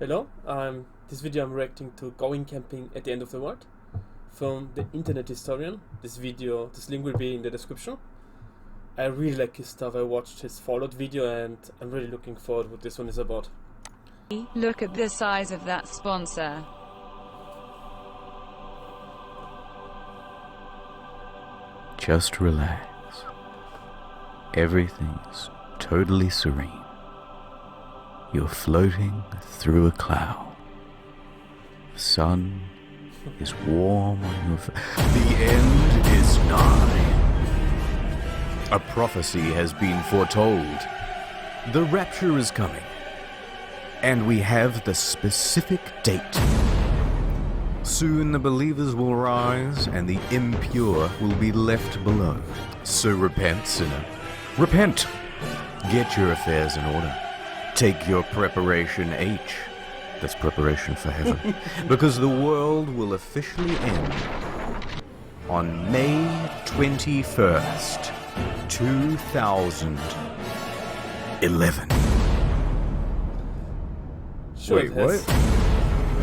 Hello, this video I'm reacting to Going Camping at the End of the World from the Internet Historian. This link will be in the description. I really like his stuff. I watched his Fallout video and I'm really looking forward what this one is about. Look at the size of that sponsor. Just relax. Everything's totally serene. You're floating through a cloud. The sun is warm on your face. The end is nigh. A prophecy has been foretold. The rapture is coming. And we have the specific date. Soon the believers will rise and the impure will be left below. So repent, sinner. Repent! Get your affairs in order. Take your preparation H. That's preparation for heaven. Because the world will officially end on May 21st, 2011. Sure, Wait, what?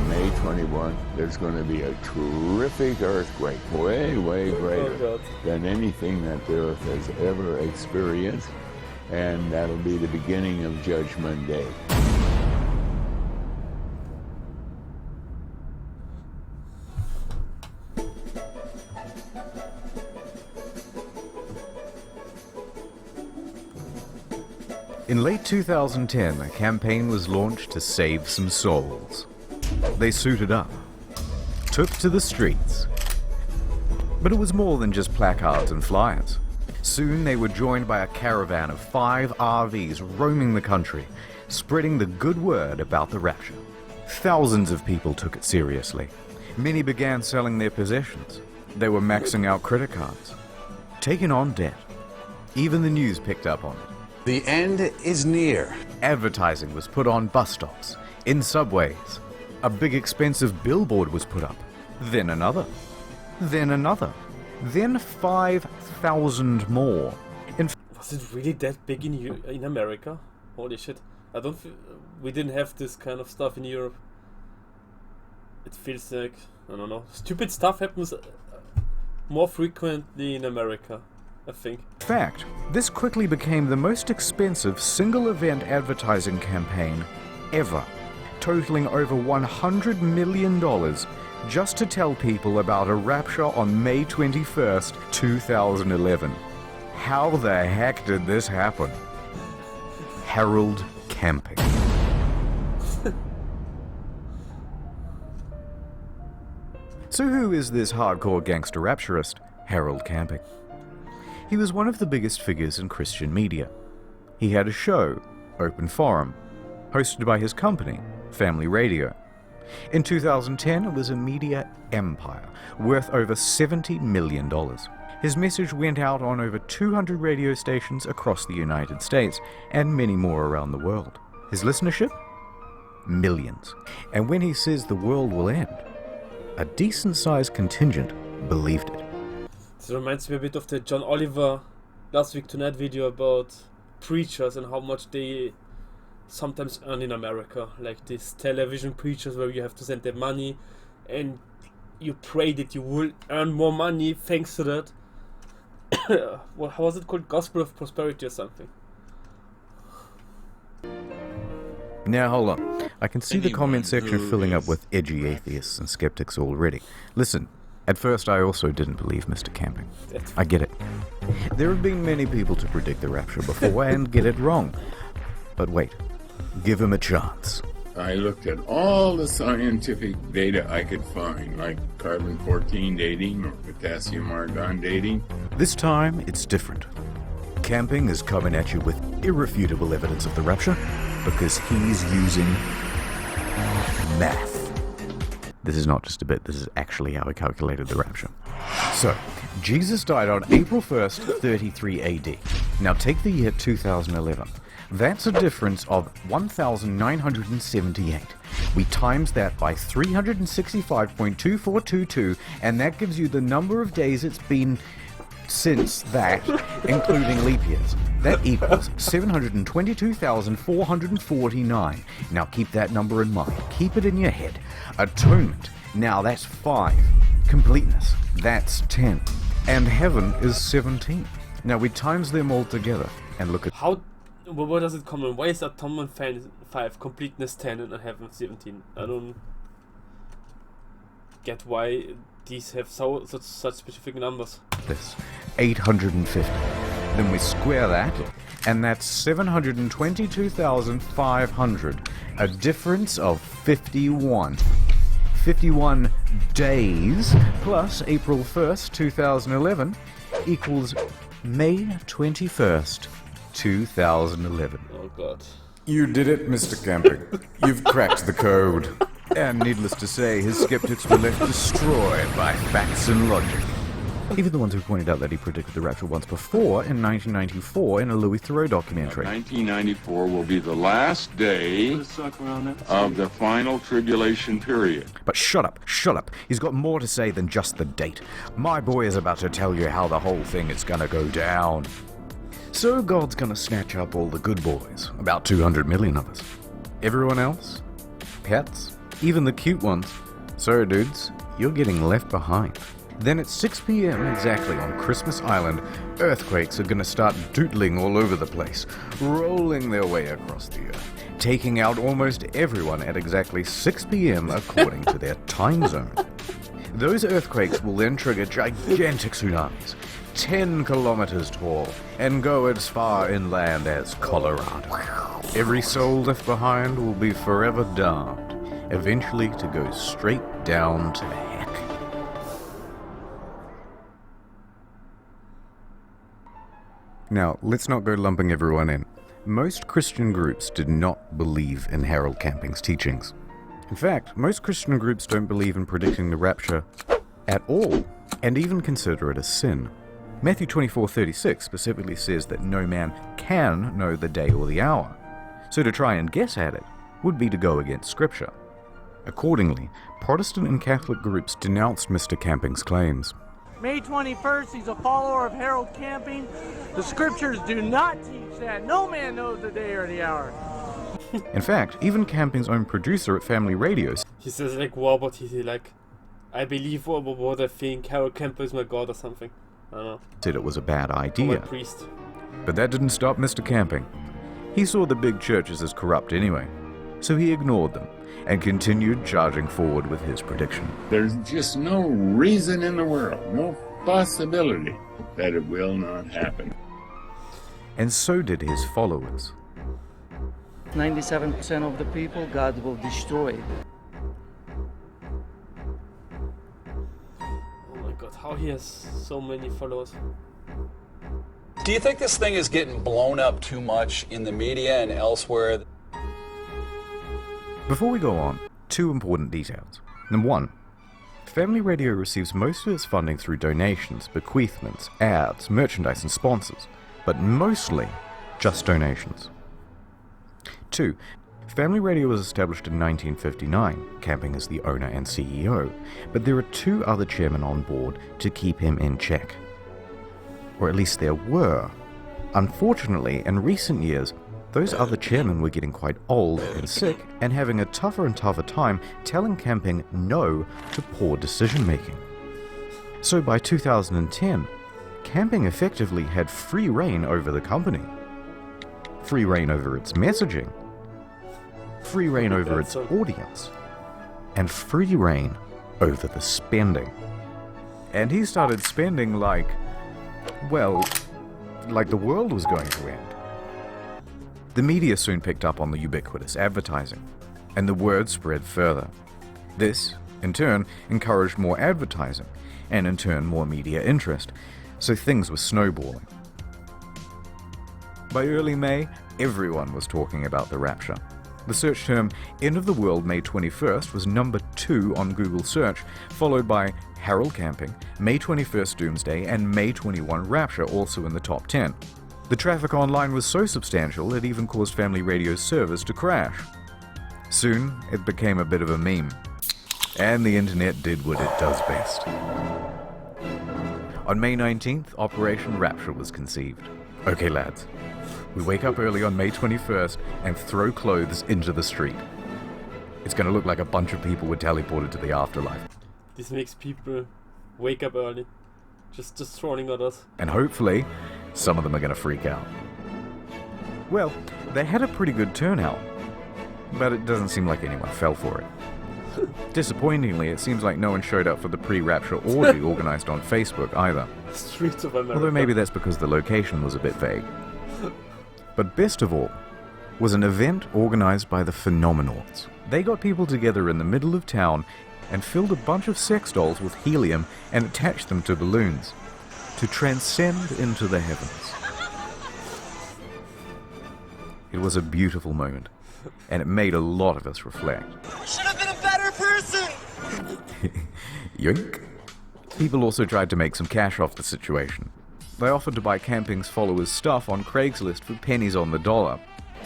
May 21, there's going to be a terrific earthquake, way greater than anything that the Earth has ever experienced, and that'll be the beginning of Judgment Day. In late 2010, a campaign was launched to save some souls. They suited up, took to the streets. But it was more than just placards and flyers. Soon they were joined by a caravan of 5 RVs roaming the country, spreading the good word about the rapture. Thousands of people took it seriously. Many began selling their possessions. They were maxing out credit cards, taking on debt. Even the news picked up on it. The end is near. Advertising was put on bus stops, in subways. A big expensive billboard was put up. Then another. Then another. Then 5,000 more. Was it really that big in America? Holy shit. We didn't have this kind of stuff in Europe. It feels like, I don't know, stupid stuff happens more frequently in America, I think. In fact, this quickly became the most expensive single-event advertising campaign ever, totaling over $100 million just to tell people about a rapture on May 21st, 2011. How the heck did this happen? Harold Camping. So who is this hardcore gangster rapturist, Harold Camping? He was one of the biggest figures in Christian media. He had a show, Open Forum, hosted by his company, Family Radio. In 2010, it was a media empire, worth over $70 million. His message went out on over 200 radio stations across the United States, and many more around the world. His listenership? Millions. And when he says the world will end, a decent-sized contingent believed it. This reminds me a bit of the John Oliver Last Week Tonight video about preachers and how much they sometimes earn in America. Like these television preachers where you have to send them money and you pray that you will earn more money thanks to that. Well, how was it called? Gospel of Prosperity or something. Now hold on. I can see the comment section filling up with edgy atheists and skeptics already. Listen. At first, I also didn't believe Mr. Camping. I get it. There have been many people to predict the rapture before and get it wrong. But wait, give him a chance. I looked at all the scientific data I could find, like carbon-14 dating or potassium-argon dating. This time, it's different. Camping is coming at you with irrefutable evidence of the rapture because he's using math. This is not just a bit, this is actually how he calculated the rapture. So, Jesus died on April 1st, 33 AD. Now take the year 2011. That's a difference of 1,978. We times that by 365.2422, and that gives you the number of days it's been since that, including leap years. That equals 722,449. Now keep that number in mind. Keep it in your head. Atonement. Now that's 5. Completeness. That's 10. And heaven is 17. Now we times them all together and look at How? Where does it come in? Why is Atonement 5, Completeness 10, and Heaven 17? I don't get why these have such specific numbers. this. 850. Then we square that, and that's 722,500. A difference of 51. 51 days plus April 1st, 2011 equals May 21st, 2011. Oh god. You did it, Mr. Camping. You've cracked the code. And needless to say, his skeptics were left destroyed by facts and logic. Even the ones who pointed out that he predicted the rapture once before in 1994 in a Louis Theroux documentary. 1994 will be the last day of the final tribulation period. But shut up. He's got more to say than just the date. My boy is about to tell you how the whole thing is gonna go down. So God's gonna snatch up all the good boys, about 200 million of us. Everyone else? Pets? Even the cute ones. So dudes, you're getting left behind. Then at 6 p.m. exactly on Christmas Island, earthquakes are gonna start doodling all over the place, rolling their way across the earth, taking out almost everyone at exactly 6 p.m. according to their time zone. Those earthquakes will then trigger gigantic tsunamis, 10 kilometers tall, and go as far inland as Colorado. Every soul left behind will be forever damned, eventually to go straight down to heck. Now, let's not go lumping everyone in. Most Christian groups did not believe in Harold Camping's teachings. In fact, most Christian groups don't believe in predicting the rapture at all, and even consider it a sin. Matthew 24:36 specifically says that no man can know the day or the hour, so to try and guess at it would be to go against Scripture. Accordingly, Protestant and Catholic groups denounced Mr. Camping's claims. May 21st, he's a follower of Harold Camping. The scriptures do not teach that. No man knows the day or the hour. In fact, even Camping's own producer at Family Radio He says like, wow, but he's like, I believe what I think, Harold Camping is my god or something. I don't know. said it was a bad Or my idea. priest. But that didn't stop Mr. Camping. He saw the big churches as corrupt anyway, so he ignored them and continued charging forward with his prediction. There's just no reason in the world, no possibility that it will not happen. And so did his followers. 97% of the people God will destroy. Oh my god, how he has so many followers. Do you think this thing is getting blown up too much in the media and elsewhere? Before we go on, 2 important details. Number 1, Family Radio receives most of its funding through donations, bequeathments, ads, merchandise and sponsors, but mostly just donations. 2, Family Radio was established in 1959, Camping as the owner and CEO, but there are 2 other chairmen on board to keep him in check. Or at least there were. Unfortunately, in recent years, those other chairmen were getting quite old and sick and having a tougher and tougher time telling Camping no to poor decision making. So by 2010, Camping effectively had free reign over the company. Free reign over its messaging. Free reign over its audience. And free reign over the spending. And he started spending like the world was going to end. The media soon picked up on the ubiquitous advertising, and the word spread further. This, in turn, encouraged more advertising, and in turn more media interest, so things were snowballing. By early May, everyone was talking about the rapture. The search term End of the World May 21st was number 2 on Google search, followed by Harold Camping, May 21st Doomsday, and May 21 Rapture also in the top 10. The traffic online was so substantial it even caused Family Radio's servers to crash. Soon, it became a bit of a meme. And the internet did what it does best. On May 19th, Operation Rapture was conceived. Okay, lads. We wake up early on May 21st and throw clothes into the street. It's gonna look like a bunch of people were teleported to the afterlife. This makes people wake up early. Just throwing at us. And hopefully, some of them are gonna freak out. Well, they had a pretty good turnout, but it doesn't seem like anyone fell for it. Disappointingly, it seems like no one showed up for the pre-rapture orgy organized on Facebook either. Streets of America. Although maybe that's because the location was a bit vague. But best of all was an event organized by the Phenomenauts. They got people together in the middle of town and filled a bunch of sex dolls with helium and attached them to balloons to transcend into the heavens. It was a beautiful moment, and it made a lot of us reflect. We should have been a better person! Yoink. People also tried to make some cash off the situation. They offered to buy Camping's followers' stuff on Craigslist for pennies on the dollar.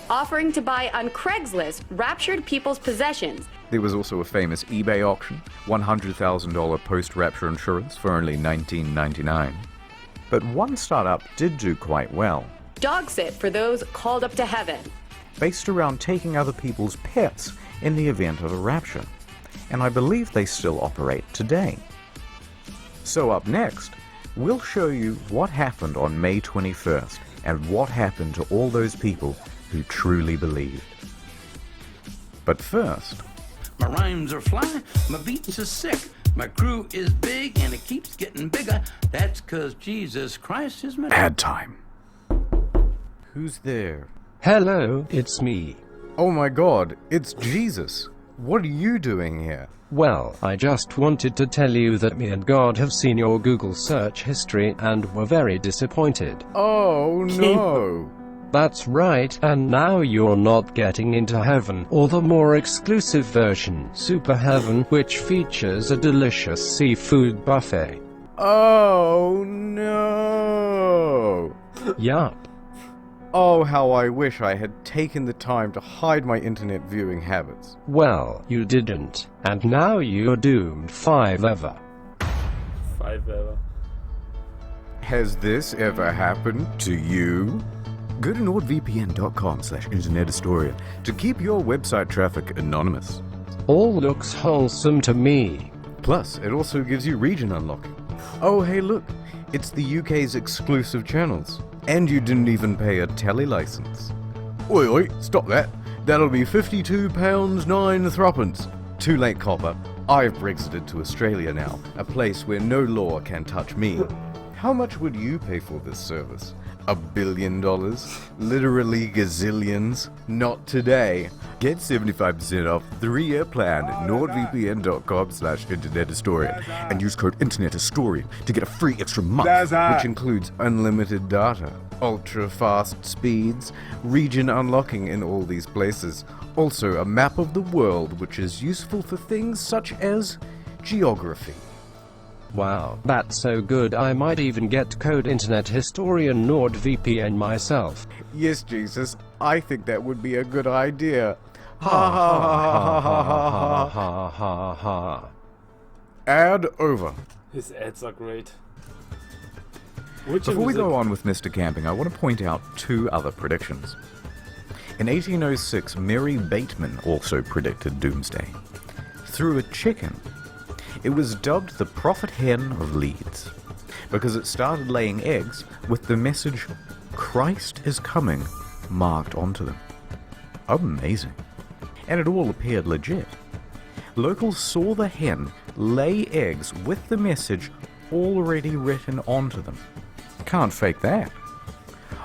Offering to buy on Craigslist raptured people's possessions. There was also a famous eBay auction, $100,000 post-rapture insurance for only $19.99. But one startup did do quite well. Dog sit for those called up to heaven. Based around taking other people's pets in the event of a rapture. And I believe they still operate today. So up next, we'll show you what happened on May 21st and what happened to all those people who truly believed. But first... My rhymes are fly, my beats are sick, my crew is big and it keeps getting bigger. That's 'cause Jesus Christ is my... Ad time. Who's there? Hello, it's me. Oh my god, it's Jesus. What are you doing here? Well, I just wanted to tell you that me and God have seen your Google search history and were very disappointed. Oh no! That's right, and now you're not getting into heaven, or the more exclusive version, Super Heaven, which features a delicious seafood buffet. Oh no! Yup. Oh, how I wish I had taken the time to hide my internet viewing habits. Well, you didn't, and now you're doomed forever. Forever. Has this ever happened to you? Go to nordvpn.com/internethistorian to keep your website traffic anonymous. All looks wholesome to me. Plus, it also gives you region unlocking. Oh, hey look, it's the UK's exclusive channels. And you didn't even pay a telly license. Oi, oi, stop that. That'll be £52.09. Too late, copper. I've Brexited to Australia now, a place where no law can touch me. How much would you pay for this service? $1 billion? Literally gazillions? Not today. Get 75% off the 3-year plan at nordvpn.com/internethistorian and use code internethistorian to get a free extra month, which includes unlimited data, ultra fast speeds, region unlocking in all these places, also a map of the world which is useful for things such as geography. Wow, that's so good I might even get code Internet Historian NordVPN myself. Yes, Jesus, I think that would be a good idea. Ha ha ha ha ha ha ha ha. Ad over. His ads are great. Before we go on with Mr. Camping, I want to point out two other predictions. In 1806, Mary Bateman also predicted doomsday. Through a chicken. It was dubbed the Prophet Hen of Leeds, because it started laying eggs with the message, Christ is coming, marked onto them. Amazing. And it all appeared legit. Locals saw the hen lay eggs with the message already written onto them. Can't fake that.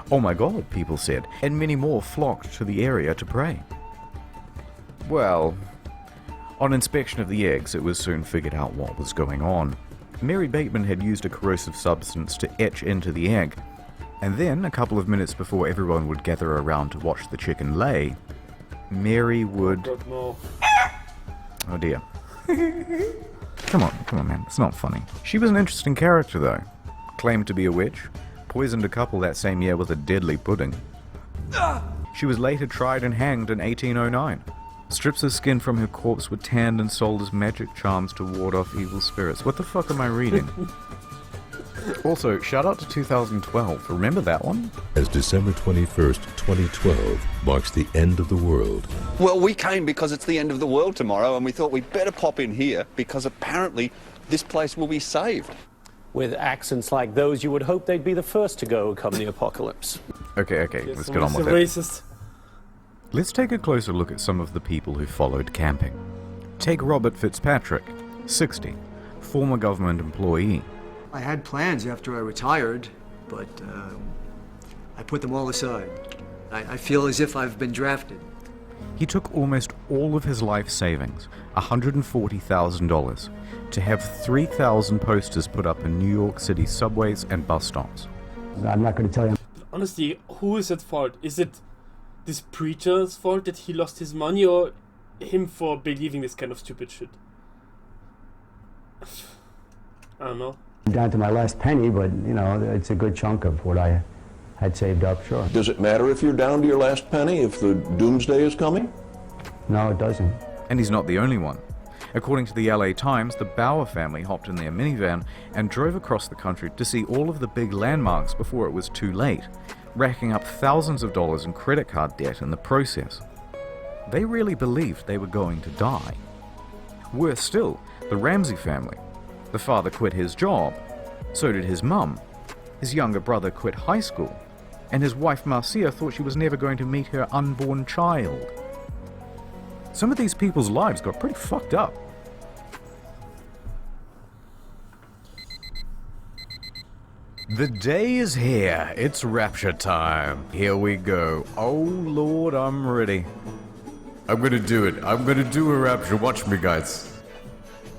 Oh my god, people said, and many more flocked to the area to pray. Well, on inspection of the eggs, it was soon figured out what was going on. Mary Bateman had used a corrosive substance to etch into the egg, and then, a couple of minutes before everyone would gather around to watch the chicken lay, Mary would... Oh dear. Come on man, it's not funny. She was an interesting character though. Claimed to be a witch, poisoned a couple that same year with a deadly pudding. She was later tried and hanged in 1809. Strips of skin from her corpse were tanned and sold as magic charms to ward off evil spirits. What the fuck am I reading? Also, shout out to 2012. Remember that one? As December 21st, 2012 marks the end of the world. Well, we came because it's the end of the world tomorrow, and we thought we'd better pop in here because apparently this place will be saved. With accents like those, you would hope they'd be the first to go come the apocalypse. Okay, let's get on with it. Racist. Let's take a closer look at some of the people who followed camping. Take Robert Fitzpatrick, 60, former government employee. I had plans after I retired, but I put them all aside. I feel as if I've been drafted. He took almost all of his life savings, $140,000, to have 3,000 posters put up in New York City subways and bus stops. I'm not going to tell you. Honestly, who is at fault? Is it this preacher's fault that he lost his money, or him for believing this kind of stupid shit? I don't know. Down to my last penny, but you know, it's a good chunk of what I had saved up, sure. Does it matter if you're down to your last penny, if the doomsday is coming? No, it doesn't. And he's not the only one. According to the LA Times, the Bauer family hopped in their minivan and drove across the country to see all of the big landmarks before it was too late, racking up thousands of dollars in credit card debt in the process. They really believed they were going to die. Worse still, the Ramsey family. The father quit his job. So did his mum. His younger brother quit high school. And his wife Marcia thought she was never going to meet her unborn child. Some of these people's lives got pretty fucked up. The day is here. It's rapture time. Here we go. Oh Lord, I'm ready. I'm gonna do it. I'm gonna do a rapture. Watch me, guys.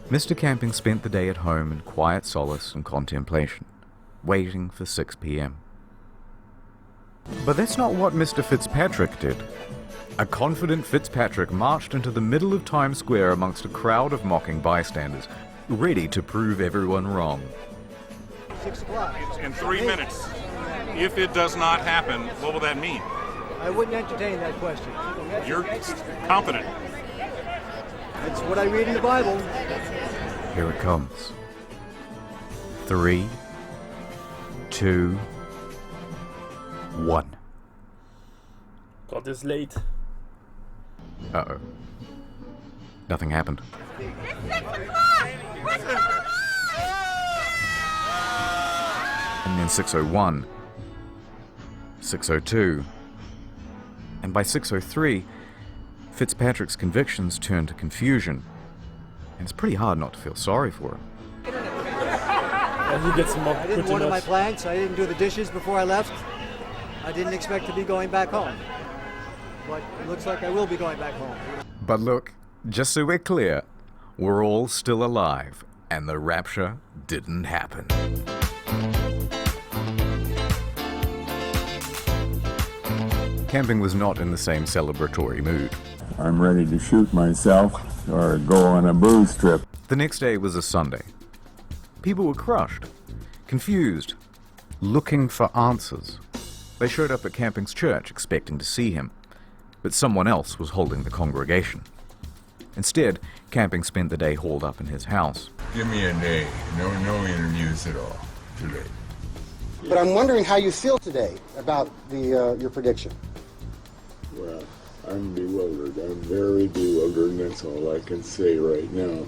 Mr. Camping spent the day at home in quiet solace and contemplation, waiting for 6 p.m. But that's not what Mr. Fitzpatrick did. A confident Fitzpatrick marched into the middle of Times Square amongst a crowd of mocking bystanders, ready to prove everyone wrong. 6 o'clock. In 3 minutes. If it does not happen, what will that mean? I wouldn't entertain that question. You're confident. That's what I read in the Bible. Here it comes. 3, 2, 1. God is late. Uh-oh. Nothing happened. It's 6 o'clock! What's going on? And then 6:01, 6:02, and by 6:03, Fitzpatrick's convictions turned to confusion, and it's pretty hard not to feel sorry for him. He gets mocked. I didn't water my plants, I didn't do the dishes before I left. I didn't expect to be going back home. But it looks like I will be going back home. But look, just so we're clear, we're all still alive, and the rapture didn't happen. Camping was not in the same celebratory mood. I'm ready to shoot myself or go on a booze trip. The next day was a Sunday. People were crushed, confused, looking for answers. They showed up at Camping's church expecting to see him, but someone else was holding the congregation. Instead, Camping spent the day holed up in his house. Give me a day. No interviews at all today. But I'm wondering how you feel today about your prediction. Well, I'm bewildered. I'm very bewildered, and that's all I can say right now.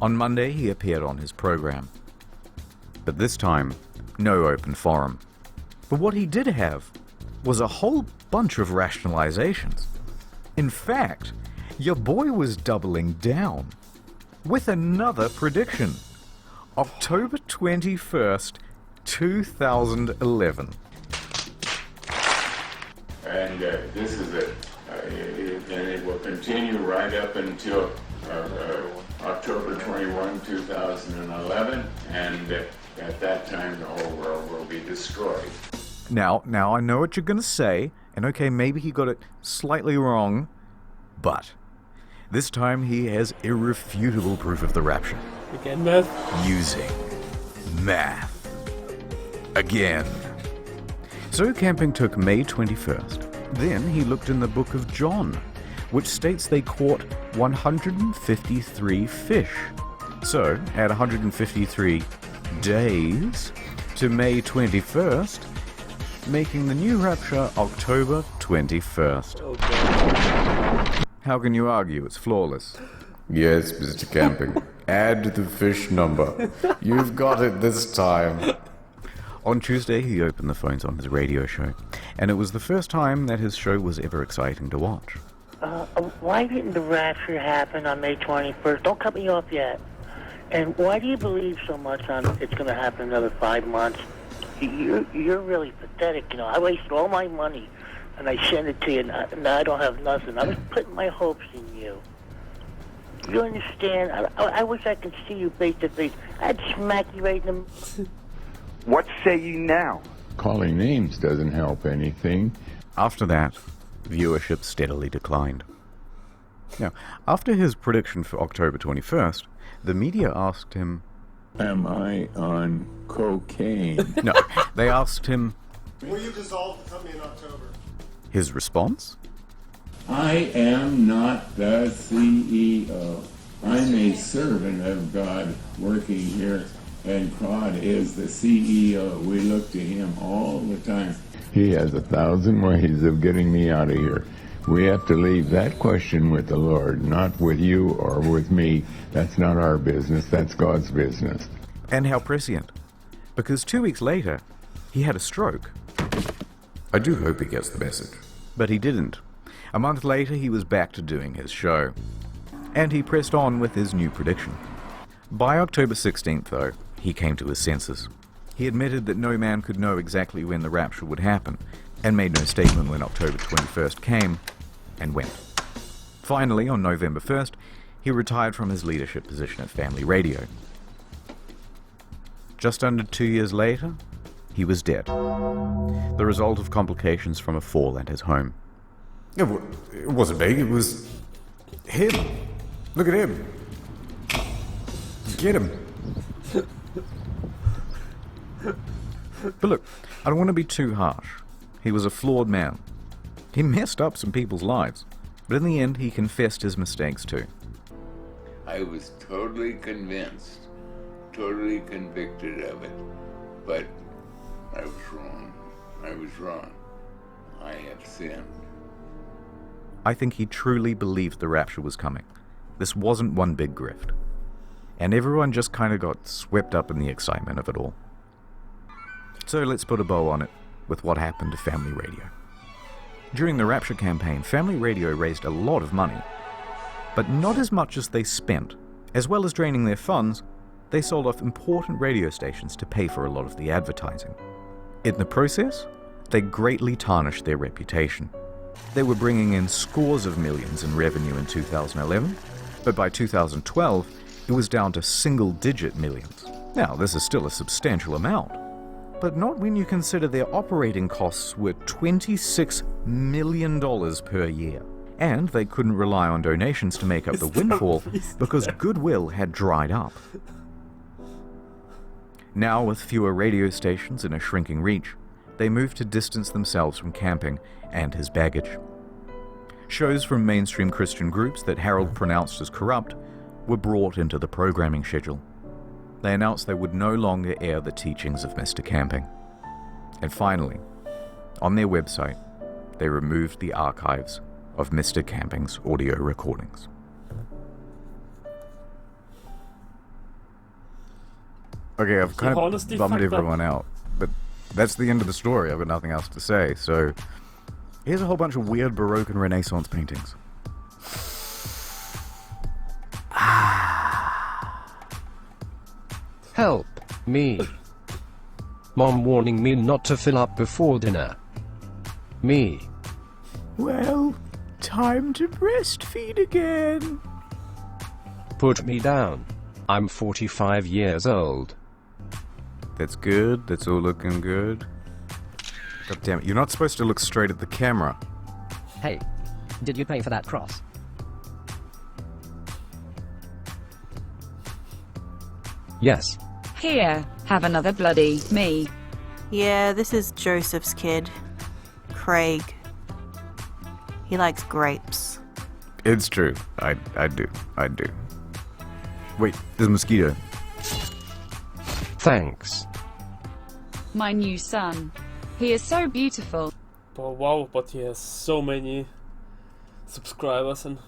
On Monday, he appeared on his program. But this time, no open forum. But what he did have was a whole bunch of rationalizations. In fact, your boy was doubling down with another prediction. October 21st, 2011. And this is it. And it will continue right up until October 21, 2011. And at that time, the whole world will be destroyed. Now I know what you're going to say, and okay, maybe he got it slightly wrong, but this time he has irrefutable proof of the rapture. Again, math? Using math. Again. So Camping took May 21st. Then he looked in the book of John, which states they caught 153 fish, So, add 153 days to May 21st, making the new rapture October 21st. Okay. How can you argue? It's flawless. Yes, Mr. Camping. Add the fish number. You've got it this time. On Tuesday, he opened the phones on his radio show, and it was the first time that his show was ever exciting to watch. Why didn't the rapture happen on May 21st? Don't cut me off yet. And why do you believe so much on it's going to happen another 5 months? You're really pathetic, you know. I wasted all my money, and I sent it to you, and now I don't have nothing. I was putting my hopes in you. You understand? I wish I could see you face to face. I'd smack you right in the... What say you now? Calling names doesn't help anything. After that, viewership steadily declined. Now, after his prediction for October 21st, the media asked him, Am I on cocaine? No, they asked him, Will you dissolve the company in October? His response? I am not the CEO. I'm a servant of God working here, and God is the CEO. We look to him all the time. He has 1,000 ways of getting me out of here. We have to leave that question with the Lord, not with you or with me. That's not our business, that's God's business. And how prescient. Because 2 weeks later, he had a stroke. I do hope he gets the message. But he didn't. A month later, he was back to doing his show. And he pressed on with his new prediction. By October 16th, though, he came to his senses. He admitted that no man could know exactly when the rapture would happen, and made no statement when October 21st came and went. Finally, on November 1st, he retired from his leadership position at Family Radio. Just under 2 years later, he was dead. The result of complications from a fall at his home. It wasn't me, it was him. Look at him. Get him. But look, I don't want to be too harsh. He was a flawed man. He messed up some people's lives, but in the end he confessed his mistakes too. I was totally convinced, totally convicted of it, but I was wrong. I was wrong. I have sinned. I think he truly believed the rapture was coming. This wasn't one big grift. And everyone just kind of got swept up in the excitement of it all. So let's put a bow on it with what happened to Family Radio. During the Rapture campaign, Family Radio raised a lot of money, but not as much as they spent. As well as draining their funds, they sold off important radio stations to pay for a lot of the advertising. In the process, they greatly tarnished their reputation. They were bringing in scores of millions in revenue in 2011, but by 2012, it was down to single-digit millions. Now, this is still a substantial amount, but not when you consider their operating costs were $26 million per year. And they couldn't rely on donations to make up the windfall because goodwill had dried up. Now, with fewer radio stations and a shrinking reach, they moved to distance themselves from Camping and his baggage. Shows from mainstream Christian groups that Harold pronounced as corrupt were brought into the programming schedule. They announced they would no longer air the teachings of Mr. Camping. And finally, on their website, they removed the archives of Mr. Camping's audio recordings. Okay, I've kind of bummed everyone out, but that's the end of the story. I've got nothing else to say, so here's a whole bunch of weird Baroque and Renaissance paintings. Help me. Mom warning me not to fill up before dinner. Me. Well, time to breastfeed again. Put me down. I'm 45 years old. That's good. That's all looking good. God damn it. You're not supposed to look straight at the camera. Hey, did you pay for that cross? Yes. Here, have another bloody me. Yeah, this is Joseph's kid. Craig. He likes grapes. It's true. I do. Wait, there's a mosquito. Thanks. My new son. He is so beautiful. But wow, but he has so many subscribers, and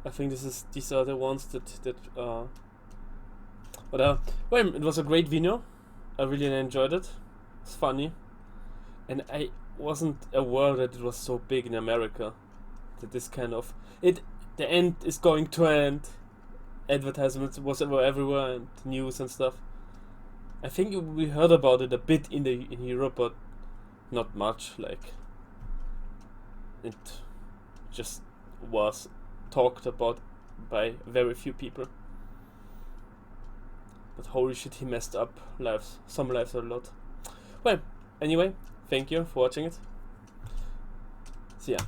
I think these are the ones that well, it was a great video. I really enjoyed it. It's funny, and I wasn't aware that it was so big in America. That this kind of the end is going to end. Advertisements was everywhere and news and stuff. I think we heard about it a bit in Europe, but not much. Like it just was talked about by very few people. But holy shit, he messed up lives. Some lives a lot. Well, anyway, thank you for watching it. See ya.